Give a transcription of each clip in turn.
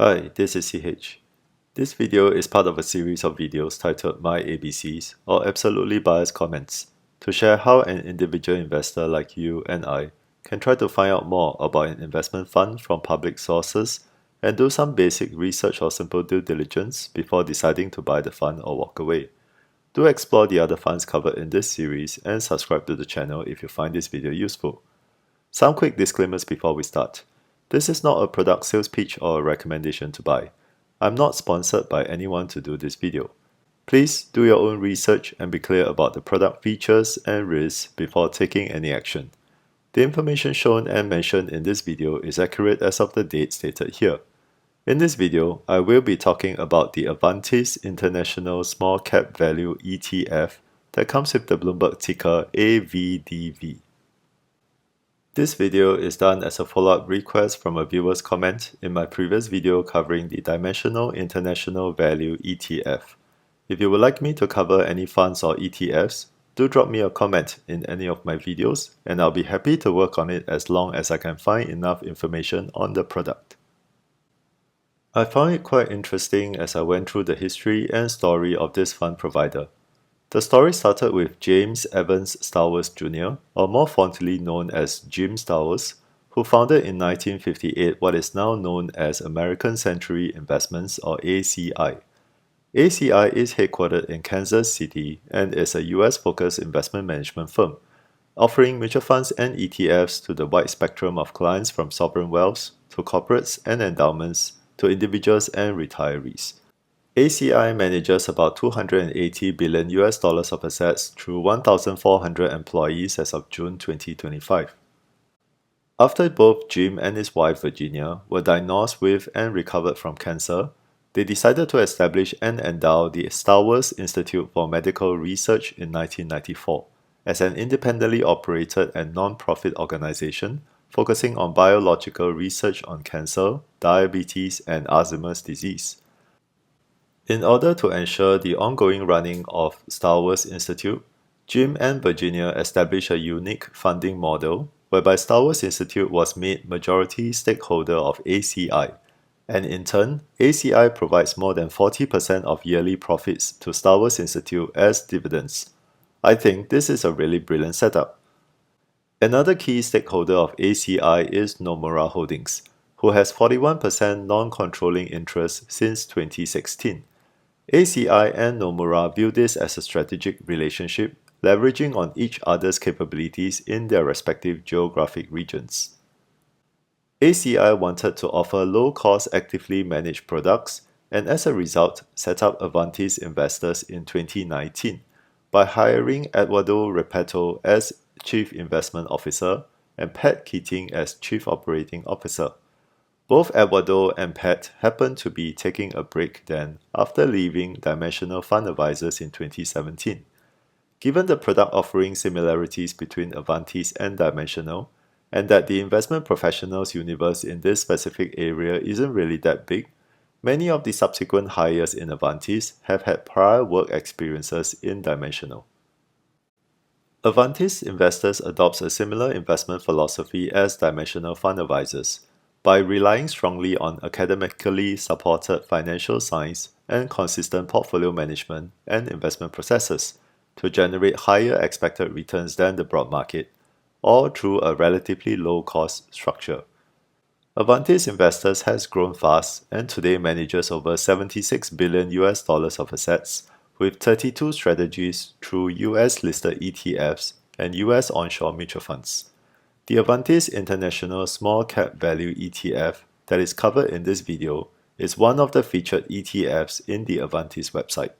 Hi, this is CH. This video is part of a series of videos titled My ABCs or Absolutely Biased Comments to share how an individual investor like you and I can try to find out more about an investment fund from public sources and do some basic research or simple due diligence before deciding to buy the fund or walk away. Do explore the other funds covered in this series and subscribe to the channel if you find this video useful. Some quick disclaimers before we start. This is not a product sales pitch or a recommendation to buy. I'm not sponsored by anyone to do this video. Please do your own research and be clear about the product features and risks before taking any action. The information shown and mentioned in this video is accurate as of the date stated here. In this video, I will be talking about the Avantis International Small Cap Value ETF that comes with the Bloomberg ticker AVDV. This video is done as a follow-up request from a viewer's comment in my previous video covering the Dimensional International Value ETF. If you would like me to cover any funds or ETFs, do drop me a comment in any of my videos and I'll be happy to work on it as long as I can find enough information on the product. I found it quite interesting as I went through the history and story of this fund provider. The story started with James Evans Stowers Jr., or more fondly known as Jim Stowers, who founded in 1958 what is now known as American Century Investments or ACI. ACI is headquartered in Kansas City and is a US-focused investment management firm, offering mutual funds and ETFs to the wide spectrum of clients from sovereign wealths to corporates and endowments to individuals and retirees. ACI manages about $280 billion of assets through 1,400 employees as of June 2025. After both Jim and his wife Virginia were diagnosed with and recovered from cancer, they decided to establish and endow the Stowers Institute for Medical Research in 1994 as an independently operated and non-profit organization focusing on biological research on cancer, diabetes, and Alzheimer's disease. In order to ensure the ongoing running of Stowers Institute, Jim and Virginia established a unique funding model whereby Stowers Institute was made majority stakeholder of ACI, and in turn, ACI provides more than 40% of yearly profits to Stowers Institute as dividends. I think this is a really brilliant setup. Another key stakeholder of ACI is Nomura Holdings, who has 41% non-controlling interest since 2016. ACI and Nomura view this as a strategic relationship, leveraging on each other's capabilities in their respective geographic regions. ACI wanted to offer low-cost actively managed products and as a result set up Avantis Investors in 2019 by hiring Eduardo Repetto as Chief Investment Officer and Pat Keating as Chief Operating Officer. Both Eduardo and Pat happened to be taking a break then after leaving Dimensional Fund Advisors in 2017. Given the product offering similarities between Avantis and Dimensional, and that the investment professionals universe in this specific area isn't really that big, many of the subsequent hires in Avantis have had prior work experiences in Dimensional. Avantis Investors adopts a similar investment philosophy as Dimensional Fund Advisors, by relying strongly on academically supported financial science and consistent portfolio management and investment processes to generate higher expected returns than the broad market, all through a relatively low-cost structure. Avantis Investors has grown fast and today manages over $76 billion of assets with 32 strategies through US-listed ETFs and US onshore mutual funds. The Avantis International Small Cap Value ETF that is covered in this video is one of the featured ETFs in the Avantis website.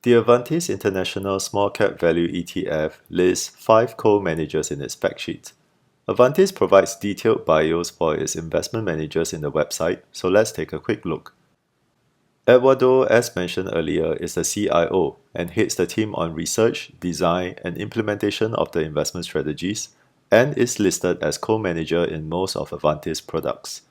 The Avantis International Small Cap Value ETF lists 5 co-managers in its fact sheet. Avantis provides detailed bios for its investment managers in the website, so let's take a quick look. Eduardo, as mentioned earlier, is the CIO and heads the team on research, design, and implementation of the investment strategies, and is listed as co-manager in most of Avantis products.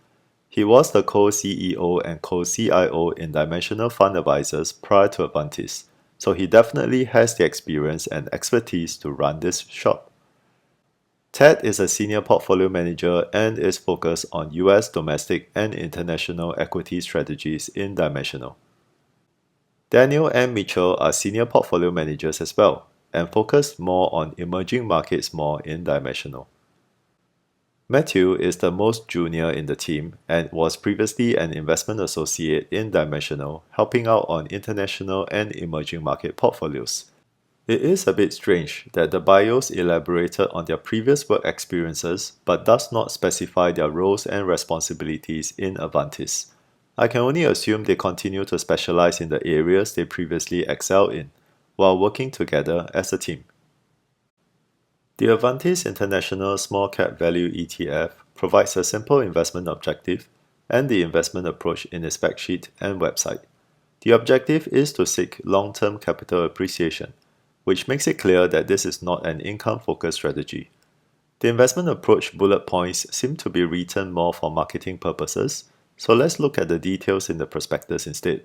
He was the co-CEO and co-CIO in Dimensional Fund Advisors prior to Avantis, so he definitely has the experience and expertise to run this shop. Ted is a senior portfolio manager and is focused on US domestic and international equity strategies in Dimensional. Daniel and Mitchell are senior portfolio managers as well, and focus more on emerging markets more in Dimensional. Matthew is the most junior in the team and was previously an investment associate in Dimensional, helping out on international and emerging market portfolios. It is a bit strange that the bios elaborated on their previous work experiences but does not specify their roles and responsibilities in Avantis. I can only assume they continue to specialize in the areas they previously excelled in, while working together as a team. The Avantis International Small Cap Value ETF provides a simple investment objective and the investment approach in its fact sheet and website. The objective is to seek long-term capital appreciation, which makes it clear that this is not an income-focused strategy. The investment approach bullet points seem to be written more for marketing purposes, so let's look at the details in the prospectus instead.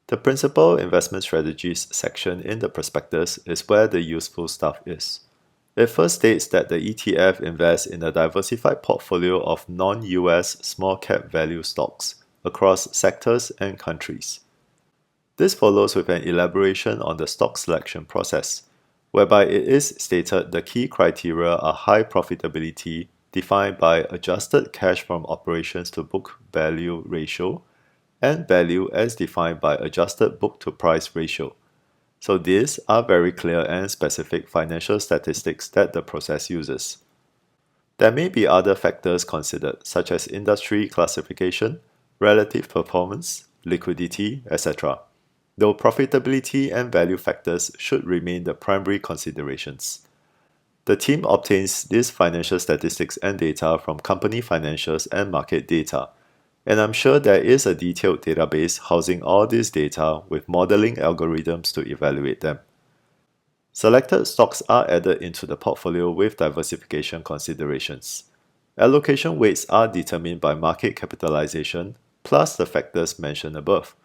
The Principal Investment Strategies section in the prospectus is where the useful stuff is. It first states that the ETF invests in a diversified portfolio of non-US small-cap value stocks across sectors and countries. This follows with an elaboration on the stock selection process, whereby it is stated the key criteria are high profitability defined by adjusted cash from operations to book value ratio and value as defined by adjusted book to price ratio. So these are very clear and specific financial statistics that the process uses. There may be other factors considered, such as industry classification, relative performance, liquidity, etc., though profitability and value factors should remain the primary considerations. The team obtains these financial statistics and data from company financials and market data, and I'm sure there is a detailed database housing all this data with modeling algorithms to evaluate them. Selected stocks are added into the portfolio with diversification considerations. Allocation weights are determined by market capitalization plus the factors mentioned above.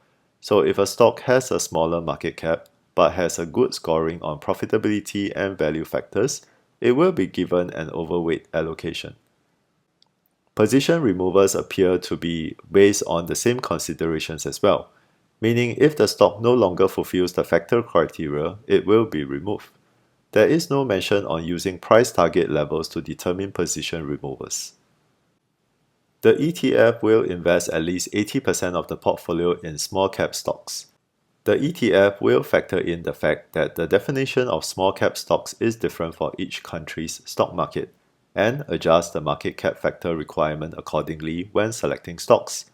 So if a stock has a smaller market cap but has a good scoring on profitability and value factors, it will be given an overweight allocation. Position removals appear to be based on the same considerations as well, meaning if the stock no longer fulfills the factor criteria, it will be removed. There is no mention on using price target levels to determine position removals. The ETF will invest at least 80% of the portfolio in small cap stocks. The ETF will factor in the fact that the definition of small cap stocks is different for each country's stock market, and adjust the market cap factor requirement accordingly when selecting stocks.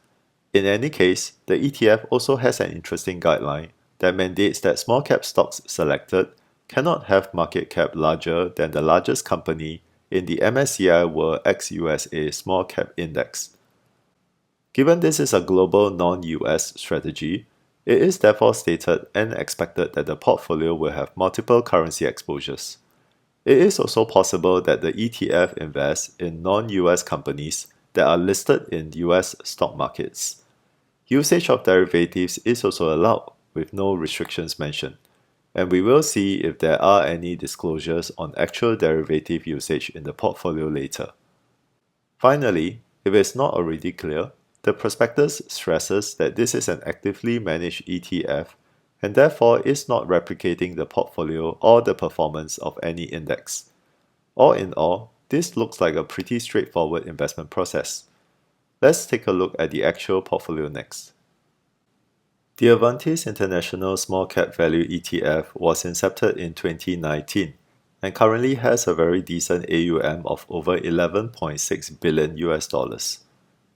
In any case, the ETF also has an interesting guideline that mandates that small cap stocks selected cannot have market cap larger than the largest company in the MSCI World ex-USA Small Cap Index. Given this is a global non-US strategy, it is therefore stated and expected that the portfolio will have multiple currency exposures. It is also possible that the ETF invests in non-US companies that are listed in US stock markets. Usage of derivatives is also allowed, with no restrictions mentioned, and we will see if there are any disclosures on actual derivative usage in the portfolio later. Finally, if it's not already clear, the prospectus stresses that this is an actively managed ETF and therefore is not replicating the portfolio or the performance of any index. All in all, this looks like a pretty straightforward investment process. Let's take a look at the actual portfolio next. The Avantis International Small Cap Value ETF was incepted in 2019 and currently has a very decent AUM of over 11.6 billion US dollars.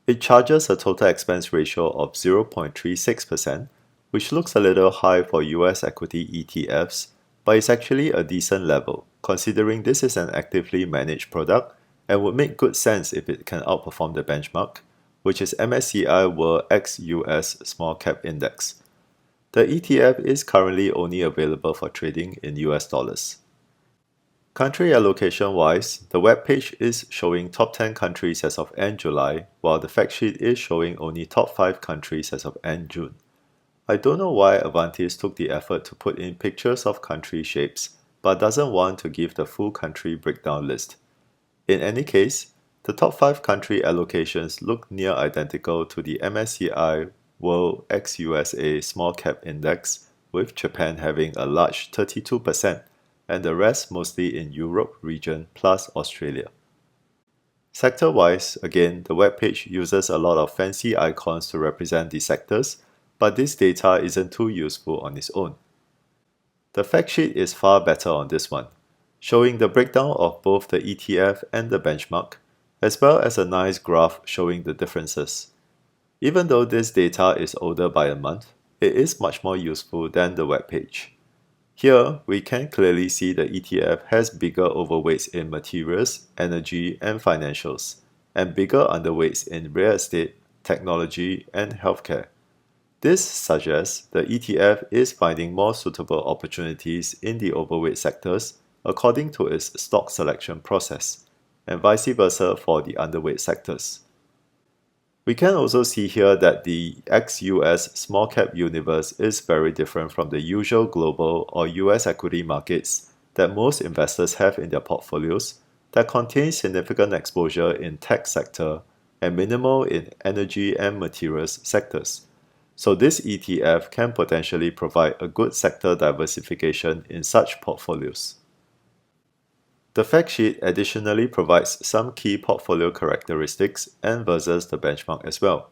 It charges a total expense ratio of 0.36%, which looks a little high for US equity ETFs, but is actually a decent level, considering this is an actively managed product and would make good sense if it can outperform the benchmark, which is MSCI World ex-US Small Cap Index. The ETF is currently only available for trading in US dollars. Country allocation-wise, the webpage is showing top 10 countries as of end July, while the fact sheet is showing only top 5 countries as of end June. I don't know why Avantis took the effort to put in pictures of country shapes, but doesn't want to give the full country breakdown list. In any case, the top 5 country allocations look near identical to the MSCI World ex-USA Small Cap Index, with Japan having a large 32% and the rest mostly in Europe region plus Australia. Sector-wise, again, the webpage uses a lot of fancy icons to represent the sectors, but this data isn't too useful on its own. The fact sheet is far better on this one, showing the breakdown of both the ETF and the benchmark, as well as a nice graph showing the differences. Even though this data is older by a month, it is much more useful than the webpage. Here, we can clearly see the ETF has bigger overweights in materials, energy, and financials, and bigger underweights in real estate, technology, and healthcare. This suggests the ETF is finding more suitable opportunities in the overweight sectors according to its stock selection process, and vice versa for the underweight sectors. We can also see here that the ex-US small cap universe is very different from the usual global or US equity markets that most investors have in their portfolios that contain significant exposure in tech sector and minimal in energy and materials sectors. So this ETF can potentially provide a good sector diversification in such portfolios. The fact sheet additionally provides some key portfolio characteristics and versus the benchmark as well.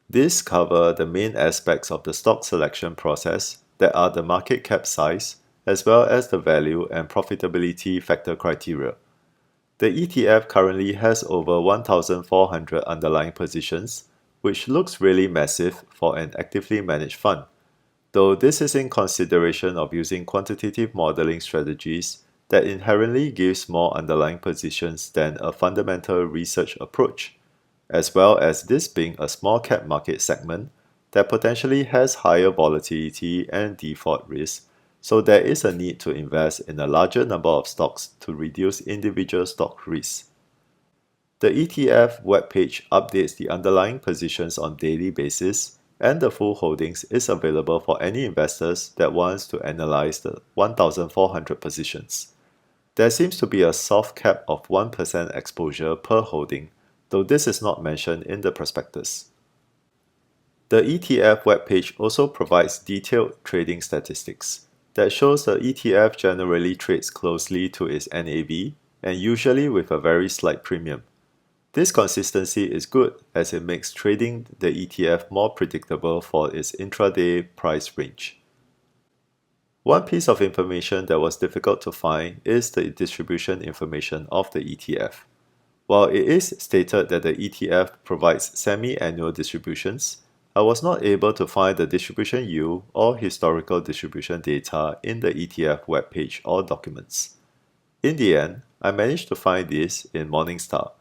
These cover the main aspects of the stock selection process that are the market cap size, as well as the value and profitability factor criteria. The ETF currently has over 1,400 underlying positions, which looks really massive for an actively managed fund, though this is in consideration of using quantitative modeling strategies that inherently gives more underlying positions than a fundamental research approach, as well as this being a small cap market segment that potentially has higher volatility and default risk, so there is a need to invest in a larger number of stocks to reduce individual stock risk. The ETF webpage updates the underlying positions on daily basis, and the full holdings is available for any investors that wants to analyze the 1,400 positions. There seems to be a soft cap of 1% exposure per holding, though this is not mentioned in the prospectus. The ETF webpage also provides detailed trading statistics that shows the ETF generally trades closely to its NAV and usually with a very slight premium. This consistency is good as it makes trading the ETF more predictable for its intraday price range. One piece of information that was difficult to find is the distribution information of the ETF. While it is stated that the ETF provides semi-annual distributions, I was not able to find the distribution yield or historical distribution data in the ETF webpage or documents. In the end, I managed to find this in Morningstar,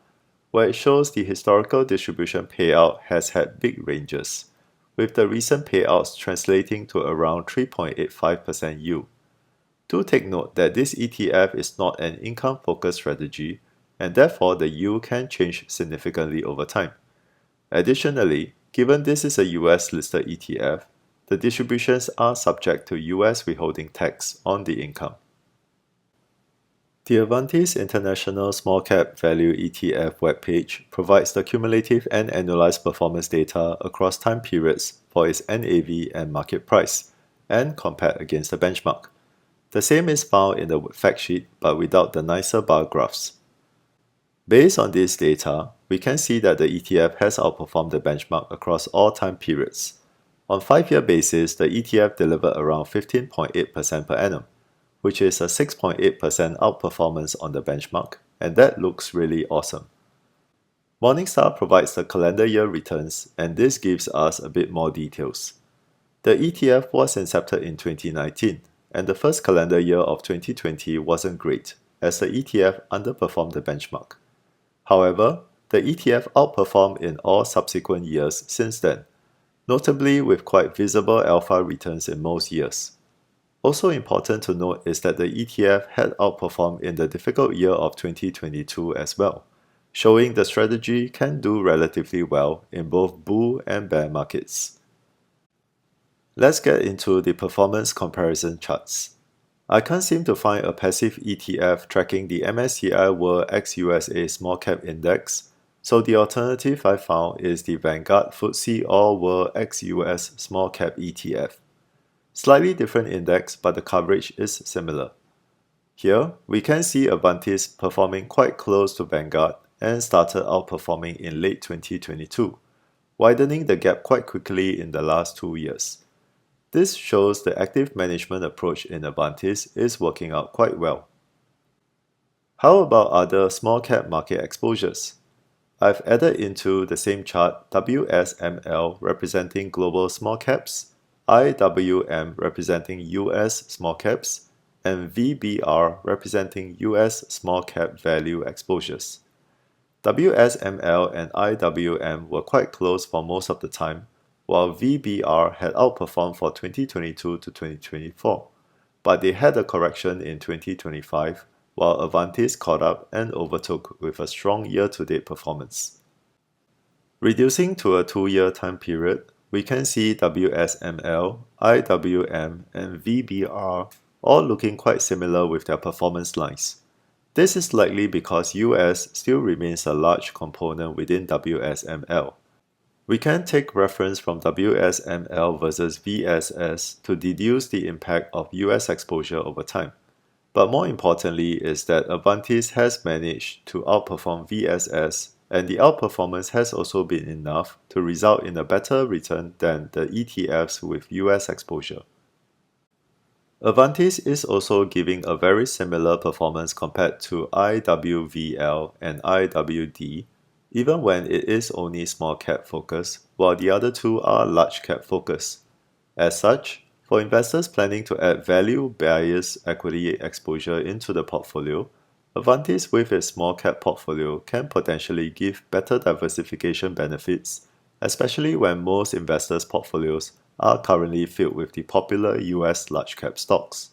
where it shows the historical distribution payout has had big ranges, with the recent payouts translating to around 3.85% yield. Do take note that this ETF is not an income-focused strategy, and therefore the yield can change significantly over time. Additionally, given this is a US-listed ETF, the distributions are subject to US withholding tax on the income. The Avantis International Small Cap Value ETF webpage provides the cumulative and annualized performance data across time periods for its NAV and market price, and compared against the benchmark. The same is found in the fact sheet but without the nicer bar graphs. Based on this data, we can see that the ETF has outperformed the benchmark across all time periods. On 5-year basis, the ETF delivered around 15.8% per annum, which is a 6.8% outperformance on the benchmark, and that looks really awesome. Morningstar provides the calendar year returns, and this gives us a bit more details. The ETF was incepted in 2019, and the first calendar year of 2020 wasn't great, as the ETF underperformed the benchmark. However, the ETF outperformed in all subsequent years since then, notably with quite visible alpha returns in most years. Also important to note is that the ETF had outperformed in the difficult year of 2022 as well, showing the strategy can do relatively well in both bull and bear markets. Let's get into the performance comparison charts. I can't seem to find a passive ETF tracking the MSCI World ex-USA Small Cap Index, so the alternative I found is the Vanguard FTSE All World ex-US Small Cap ETF. Slightly different index, but the coverage is similar. Here, we can see Avantis performing quite close to Vanguard and started outperforming in late 2022, widening the gap quite quickly in the last 2 years. This shows the active management approach in Avantis is working out quite well. How about other small cap market exposures? I've added into the same chart WSML representing global small caps, IWM representing US small caps, and VBR representing US small cap value exposures. WSML and IWM were quite close for most of the time, while VBR had outperformed for 2022 to 2024, but they had a correction in 2025, while Avantis caught up and overtook with a strong year-to-date performance. Reducing to a 2-year time period, we can see WSML, IWM, and VBR all looking quite similar with their performance lines. This is likely because US still remains a large component within WSML. We can take reference from WSML versus VSS to deduce the impact of US exposure over time. But more importantly is that Avantis has managed to outperform VSS, and the outperformance has also been enough to result in a better return than the ETFs with US exposure. Avantis is also giving a very similar performance compared to IWVL and IWD, even when it is only small cap focus, while the other two are large cap focus. As such, for investors planning to add value bias equity exposure into the portfolio, Avantis with its small cap portfolio can potentially give better diversification benefits, especially when most investors' portfolios are currently filled with the popular US large cap stocks.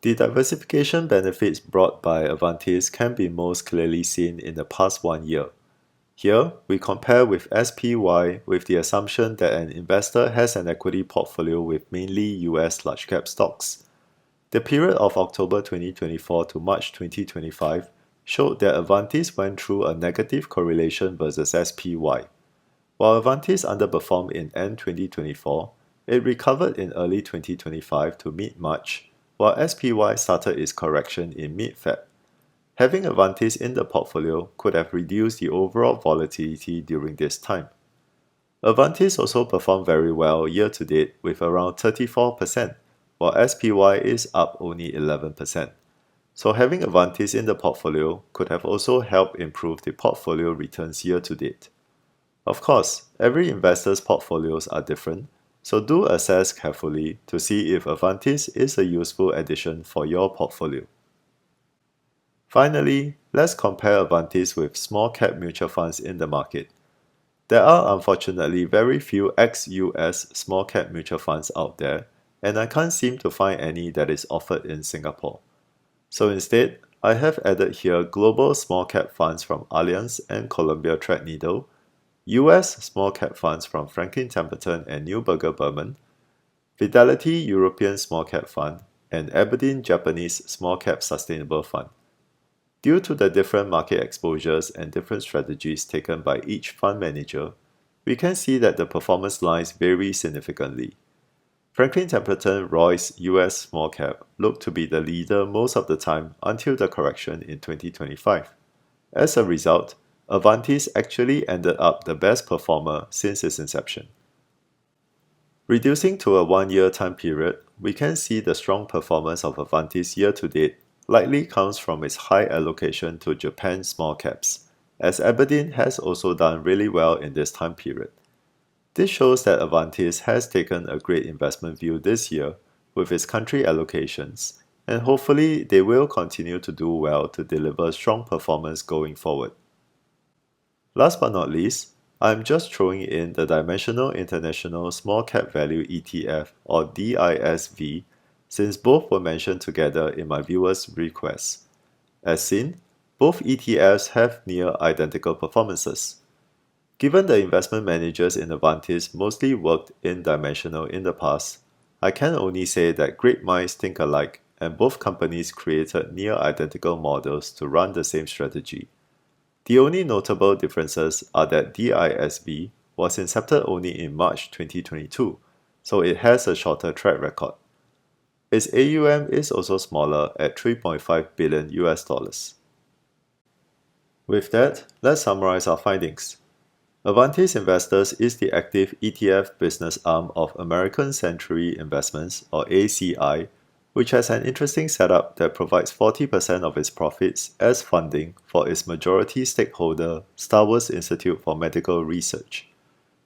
The diversification benefits brought by Avantis can be most clearly seen in the past 1 year. Here, we compare with SPY with the assumption that an investor has an equity portfolio with mainly US large cap stocks. The period of October 2024 to March 2025 showed that Avantis went through a negative correlation versus SPY. While Avantis underperformed in end 2024, it recovered in early 2025 to mid-March, while SPY started its correction in mid-Feb. Having Avantis in the portfolio could have reduced the overall volatility during this time. Avantis also performed very well year-to-date with around 34%, while SPY is up only 11%. So having Avantis in the portfolio could have also helped improve the portfolio returns year-to-date. Of course, every investor's portfolios are different, so do assess carefully to see if Avantis is a useful addition for your portfolio. Finally, let's compare Avantis with small cap mutual funds in the market. There are unfortunately very few ex-US small cap mutual funds out there, and I can't seem to find any that is offered in Singapore. So instead, I have added here global small cap funds from Allianz and Columbia Threadneedle, US small cap funds from Franklin Templeton and Neuberger Berman, Fidelity European Small Cap Fund, and Aberdeen Japanese Small Cap Sustainable Fund. Due to the different market exposures and different strategies taken by each fund manager, we can see that the performance lines vary significantly. Franklin Templeton Roy's US Small Cap looked to be the leader most of the time until the correction in 2025. As a result, Avantis actually ended up the best performer since its inception. Reducing to a 1-year time period, we can see the strong performance of Avantis year-to-date likely comes from its high allocation to Japan small caps, as Aberdeen has also done really well in this time period. This shows that Avantis has taken a great investment view this year with its country allocations, and hopefully they will continue to do well to deliver strong performance going forward. Last but not least, I'm just throwing in the Dimensional International Small Cap Value ETF or DISV since both were mentioned together in my viewers' requests. As seen, both ETFs have near identical performances. Given the investment managers in Avantis mostly worked in Dimensional in the past, I can only say that great minds think alike, and both companies created near identical models to run the same strategy. The only notable differences are that DISB was incepted only in March 2022, so it has a shorter track record. Its AUM is also smaller at 3.5 billion US dollars. With that, let's summarize our findings. Avantis Investors is the active ETF business arm of American Century Investments, or ACI, which has an interesting setup that provides 40% of its profits as funding for its majority stakeholder, Star Wars Institute for Medical Research.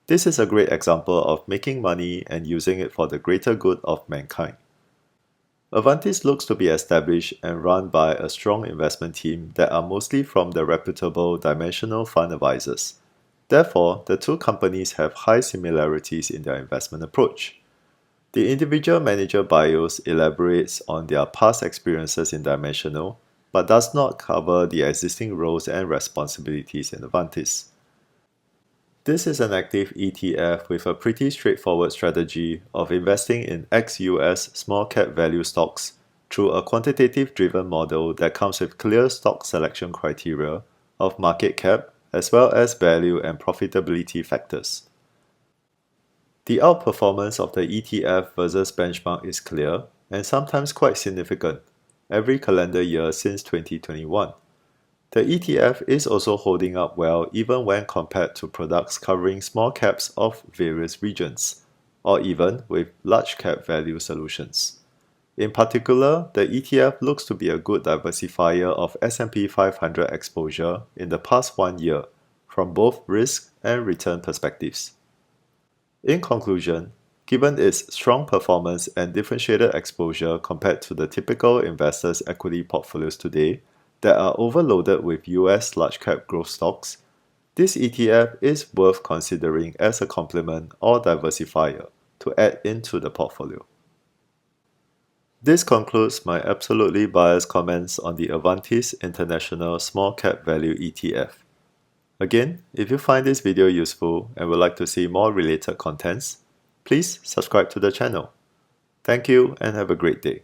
This is a great example of making money and using it for the greater good of mankind. Avantis looks to be established and run by a strong investment team that are mostly from the reputable Dimensional Fund Advisors. Therefore, the two companies have high similarities in their investment approach. The individual manager bios elaborates on their past experiences in Dimensional, but does not cover the existing roles and responsibilities in Avantis. This is an active ETF with a pretty straightforward strategy of investing in ex-US small cap value stocks through a quantitative driven model that comes with clear stock selection criteria of market cap as well as value and profitability factors. The outperformance of the ETF versus benchmark is clear and sometimes quite significant every calendar year since 2021. The ETF is also holding up well even when compared to products covering small caps of various regions, or even with large cap value solutions. In particular, the ETF looks to be a good diversifier of S&P 500 exposure in the past 1 year, from both risk and return perspectives. In conclusion, given its strong performance and differentiated exposure compared to the typical investors' equity portfolios today that are overloaded with US large-cap growth stocks, this ETF is worth considering as a complement or diversifier to add into the portfolio. This concludes my absolutely biased comments on the Avantis International Small Cap Value ETF. Again, if you find this video useful and would like to see more related contents, please subscribe to the channel. Thank you and have a great day.